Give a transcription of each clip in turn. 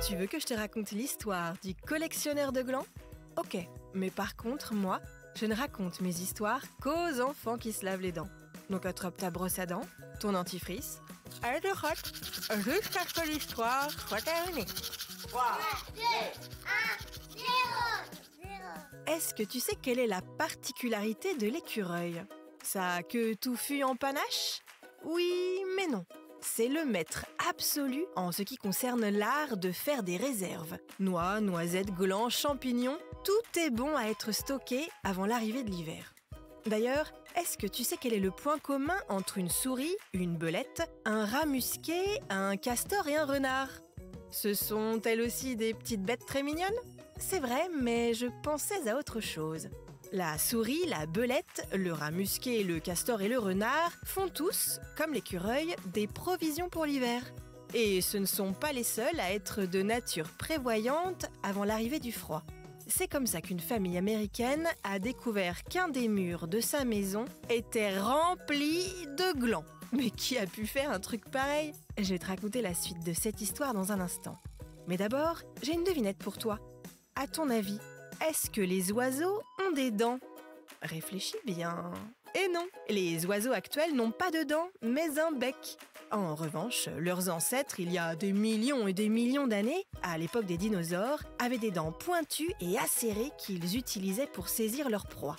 Tu veux que je te raconte l'histoire du collectionneur de glands ? Ok, mais par contre, moi, je ne raconte mes histoires qu'aux enfants qui se lavent les dents. Donc attrape ta brosse à dents, ton dentifrice, et te rote, jusqu'à ce que l'histoire soit terminée. 3, 2, 1, 0. Est-ce que tu sais quelle est la particularité de l'écureuil ? Ça a queue touffue en panache ? Oui, mais non. C'est le maître absolu en ce qui concerne l'art de faire des réserves. Noix, noisettes, glands, champignons, tout est bon à être stocké avant l'arrivée de l'hiver. D'ailleurs, est-ce que tu sais quel est le point commun entre une souris, une belette, un rat musqué, un castor et un renard ? Ce sont elles aussi des petites bêtes très mignonnes ? C'est vrai, mais je pensais à autre chose. La souris, la belette, le rat musqué, le castor et le renard font tous, comme l'écureuil, des provisions pour l'hiver. Et ce ne sont pas les seuls à être de nature prévoyante avant l'arrivée du froid. C'est comme ça qu'une famille américaine a découvert qu'un des murs de sa maison était rempli de glands. Mais qui a pu faire un truc pareil ? Je vais te raconter la suite de cette histoire dans un instant. Mais d'abord, j'ai une devinette pour toi. À ton avis, est-ce que les oiseaux ont des dents ? Réfléchis bien. Et non, les oiseaux actuels n'ont pas de dents, mais un bec. En revanche, leurs ancêtres, il y a des millions et des millions d'années, à l'époque des dinosaures, avaient des dents pointues et acérées qu'ils utilisaient pour saisir leur proie.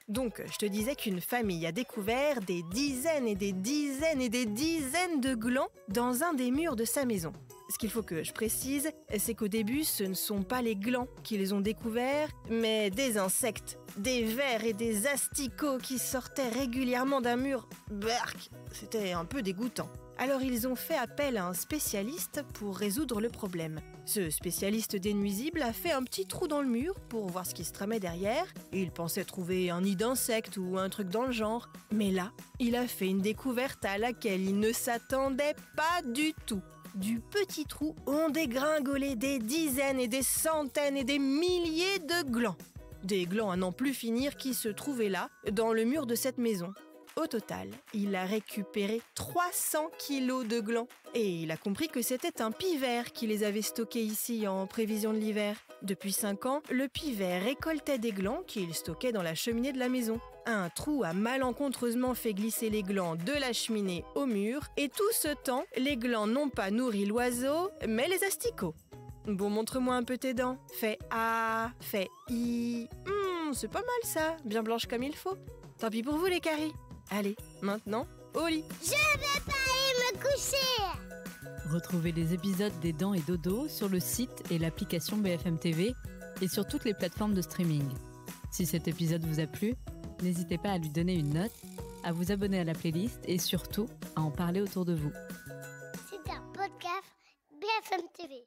Donc, je te disais qu'une famille a découvert des dizaines et des dizaines et des dizaines de glands dans un des murs de sa maison. Ce qu'il faut que je précise, c'est qu'au début, ce ne sont pas les glands qui les ont découverts, mais des insectes, des vers et des asticots qui sortaient régulièrement d'un mur. Berk, c'était un peu dégoûtant. Alors ils ont fait appel à un spécialiste pour résoudre le problème. Ce spécialiste des nuisibles a fait un petit trou dans le mur pour voir ce qui se tramait derrière. Il pensait trouver un nid d'insectes ou un truc dans le genre. Mais là, il a fait une découverte à laquelle il ne s'attendait pas du tout. Du petit trou ont dégringolé des dizaines et des centaines et des milliers de glands. Des glands à n'en plus finir qui se trouvaient là, dans le mur de cette maison. Au total, il a récupéré 300 kilos de glands. Et il a compris que c'était un pivert qui les avait stockés ici en prévision de l'hiver. Depuis 5 ans, le pivert récoltait des glands qu'il stockait dans la cheminée de la maison. Un trou a malencontreusement fait glisser les glands de la cheminée au mur. Et tout ce temps, les glands n'ont pas nourri l'oiseau, mais les asticots. Bon, montre-moi un peu tes dents. Fais A, fais I. C'est pas mal ça, bien blanche comme il faut. Tant pis pour vous les caries. Allez, maintenant, au lit. Je vais pas aller me coucher. Retrouvez les épisodes des Dents et Dodo sur le site et l'application BFM TV et sur toutes les plateformes de streaming. Si cet épisode vous a plu, n'hésitez pas à lui donner une note, à vous abonner à la playlist et surtout à en parler autour de vous. C'est un podcast BFM TV.